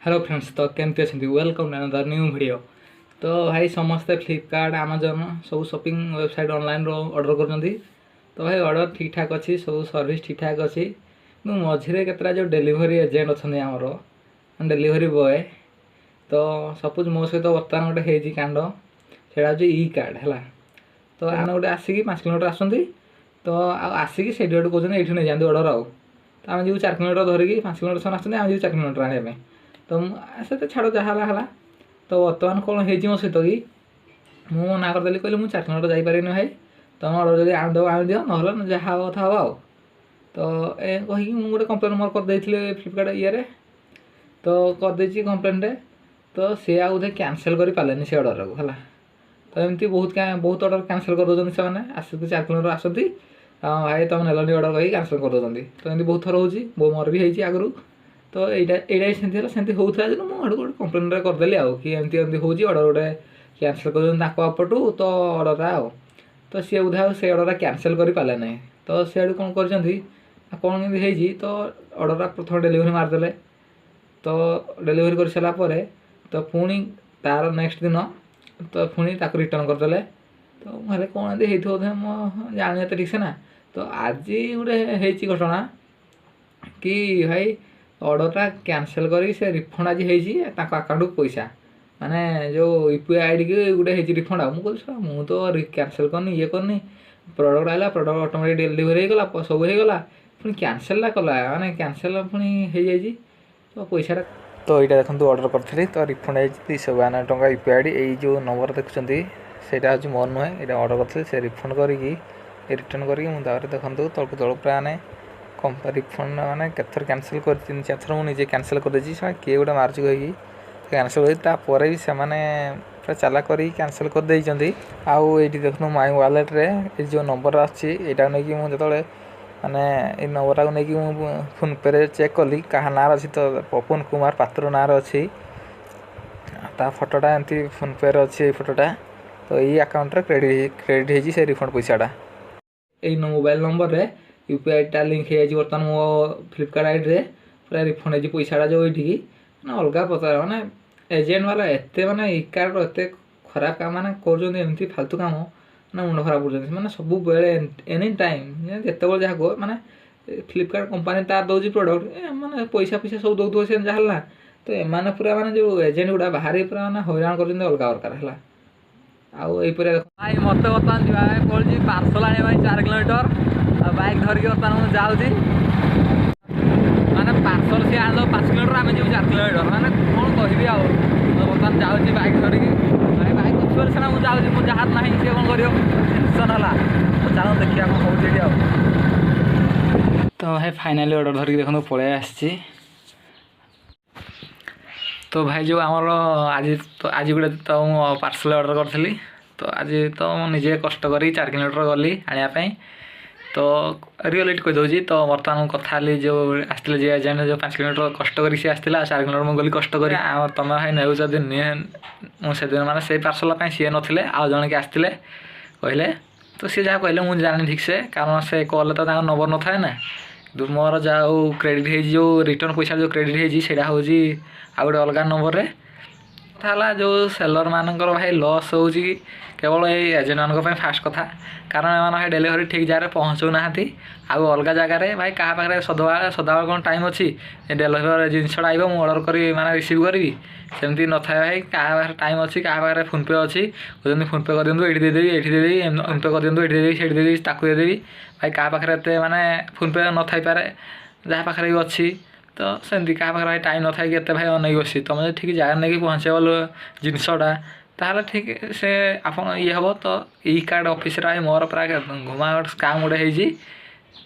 Hello friends तो केमती अच्छे वेलकम अनदर न्यू वीडियो। तो भाई समस्ते फ्लिपकार्ट आमाजन सब शॉपिंग वेबसाइट ऑनलाइन रो ऑर्डर कर। तो भाई ऑर्डर ठीक ठाक अच्छी सब सर्विस ठीक ठाक अच्छी मझे केतटा जो डेलीवरी एजेंट अच्छा आमर डेलीवरी बॉय तो सपोज मो सहित बर्तमान गोटे कांड से ई कार्ड है। तो आने गोटे आसिक 5 किलोमीटर आसती तो आसिक से कहते ये नहीं जाते ऑर्डर आउ तो आम जो 4 किलोमीटर धरिकी 5 किलोमीटर आसते आम जो 4 किलोमीटर आने तो से छाड़ जहाँ है। तो बर्तमान कौन हो सहित कि मुझे मना करदेली कहली मुझे 4 किलोमीटर जापारे भाई तुम ऑर्डर जब आनिदेव आनिदिव ना जहाँ हम कथा हाँ तो ए कहीकि मुझे गोटे कम्प्लेन मोर करदे फ्लिपकार्ट ये तो करदे कम्प्लेन तो सी आधे कैनसल कर पारे से ऑर्डर को है। तो एमती बहुत ऑर्डर कैनसल कर दौरान से आसिक 4 किलोमीटर आसती भाई तुम नेलनी ऑर्डर कहीं कैनसल कर दौरान। तो एमती बहुत थर हो मोर भी होती आगु तो यहाँ सेमती होता है मुझे गोटे कम्प्लेन करदेली कि एमती एमती हो ऑर्डर गोटे कैनसल कर पटू तो ऑर्डर आउ तो सी बोधे से ऑर्डर कैनसल कर पारे ना। तो सीआड़ कौन कर कौन केमती तो ऑर्डर प्रथम डेलीवरी मारदे तो डेलीवरी कर सारापर तो पुणी तार नेक्स्ट दिन तो पुणी रिटर्न करदे। तो मुझे कौन एमती होते जानी तो ठीक से ना। तो आज गोटे घटना कि भाई ऑर्डरटा कैनसल कर से रिफंड आज होकाउंट पैसा माने जो यूपीआई आईडी की गोटे रिफंड आ मुझे तो कैनसल करनी ये करनी प्रोडक्ट आला प्रोडक्ट ऑटोमेटिक डेलीवरी होगा सब होगा पुणी कैनसल कला माने कैनसल पुणी हो जाए तो पैसा तो यहाँ देखो ऑर्डर करी तो रिफंड आई 252 टंका यूपीआई आईडी ये जो नंबर देखुं सेटा हूँ मोर नुहे ये ऑर्डर करी से रिफंड करके रिटर्न करके मुझे देखो तलक तल प्राय रिफंड मैंने केतर कैनसल कर 3-4 थर मुझे कैनसल कर किए गोटे मार्च कहीकि कैनसल कर भी से पूरा चाला कर कैनसल कर देती। आउ ये देखो माई वालेट्रे ये जो नंबर आटा नहीं मुझे जो मैंने ये नंबर को लेकिन फोन पे चेक कली क्या ना अच्छी तो पवन कुमार पात्र ना अच्छी फोटोटा एमती फोन पे अच्छी फोटोटा तो ये अकाउंट क्रेडिट हो रिफंड पैसाटा ये मोबाइल नंबर रे यूपीआई टा लिंक हो बर्तमान मो फ्लिपकार्ट आईडी पूरा रिफंड हो पैसाटा जो ये मैंने अलग प्रकार माने एजेंट वाला एत माने इ कार्ड एत खराब काम मैंने करमती फालतू काम ना मुंड खराब कर मैंने सब बेले एनी टाइम जिते जहाँ गो मैंने फ्लिपकार्ट कंपनी तार दौर प्रोडक्ट मैंने पैसा पैसा सब दौर से जहाँ तो एम पूरा माने जो एजेंट गुड़ा बाहर पूरा मैंने हैरान कर अलग प्रकार है। आईपर भाई मत बर्तमान जावाई पड़ी पार्सल आने 4 किलोमीटर बाइक धरिकी बर्तमान मुझे जाऊँगी माने पार्सल सी आन 5 किलोमीटर आम जी 4 किलोमीटर मैंने कौन कहि बर्तमान जाऊँगी बाइक धरिकी भाई बाइक अच्छी सीना मुझे जाऊँगी मुझे जहाँ ना सी कौन कर टेंशन है तो चलो देखिए कौन हो तो भाई फाइनाली ऑर्डर धरिकी देखो पलि आसी। तो भाई जो आमर आज गोटे तो पार्सल ऑर्डर करी तो आज तो निजे कष्ट करी 4 किलोमीटर गली आने तो रियलिटी कहीदे तो बर्तमान कथा जो आसते जे एजेंट जो 5 किलोमीटर कष्ट कर सी आसला 4 किलोमीटर मुझे गली कष्ट कर तुम भाई नौ मुझे मैंने से पार्सल सी नथिले आउ जन के आसते कहले तो सी जहाँ कहले मुझे जानी ठीक से कारण से कल तो नंबर न थाए ना मोर जो क्रेडिट जो रिटर्न पैसा जो क्रेडिट होता हूँ आ गए अलग नंबर रे कथा जो सेलर मानकर भाई लॉस हो केवल ये एजेंट मान फास्ट कथा कारण एम भाई डेलीवरी ठीक जगह पहुँचू ना आउ अलग जगार भाई क्या पाखे सदाबा कौन टाइम अच्छी डेलीवरी जिनसा आइब मुझे ऑर्डर करी माने रिसीव करी सेमती न था भाई क्या टाइम अच्छी क्या पाखे फोन पे अच्छी कहते फोन पे कर दिखाँ ये देदेवी ये देदेवी फोन पे कर दिखाँ ये देदेवी से देदेवी ताकू देदेवी भाई क्या पाखे एत माने फोन पे न थी पारे जहाँ पाखे भी अच्छी तो सेमती क्या पाखे भाई टाइम न था कि भाई अनेक बस तुम जो ठीक जगह नहीं पहुँचे जिनसटा ताहले ठीक से आप ये हम तो ई कार्ड ऑफिस भाई मोर प्राय घुमा स्काम गोटे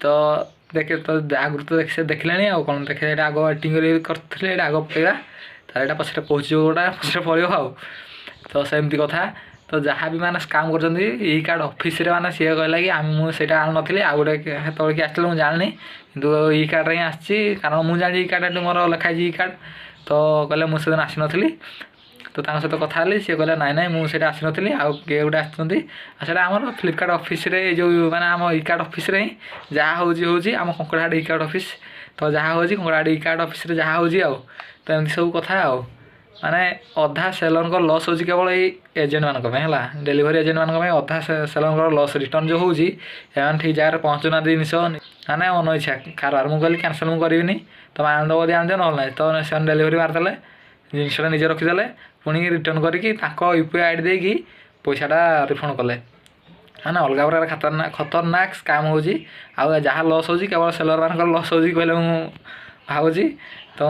तो देखे तो आगुरी तो से देखले आउ कौन देखे आग वेटिंग करते आग पड़ा तार पछे पहुँच गोटा पछे पड़ो आउ तो सेमती कथा तो जहाँ भी मैंने स्काम कर ई कार्ड ऑफिस मैंने सी कहला कि मुझे आन नी आउ गोटे तौर की आसते मुझे जानी कितु ई कार्ड ही आसी कारण मुझे जानी ई कार्ड मोर लिखाई ई कार्ड तो कहले मुझे आसी नी तो सहित कथा सी कहले नाई नाई मुझे आसी नी आउ किए गोटे आसर आम फ्लिपकार्ट ऑफिस रे जो मैंने आम ई कार्ड ऑफिस रे ही जहाँ हूँ आम कंकड़ाहाट ई कार्ड ऑफिस तो जहाँ हो कंगड़ाड़ी कार्ड ऑफिस रे जहाँ हो तो एमती सब कथा माने अधा सेलर लॉस हो केवल एजेंट मान है डेलीवरी एजेंट मान अधा सेलर लॉस रिटर्न जो होती ठीक जगह पहुँचुना जिनस माने मन इच्छा कारबार मुझे कहली कैनसल मुझे तुम आनंद बोधी आनद ना तो से डेलीवरी मारदे जिनसा निजे रखीदे पुणी रिटर्न करके यूपीआई आईडी देकी पैसाटा रिफंड कले माने अलग प्रकार खतरनाक स्काम हो जहाँ लॉस हो केवल सेलर मान लॉस हो कहले भावुँ तो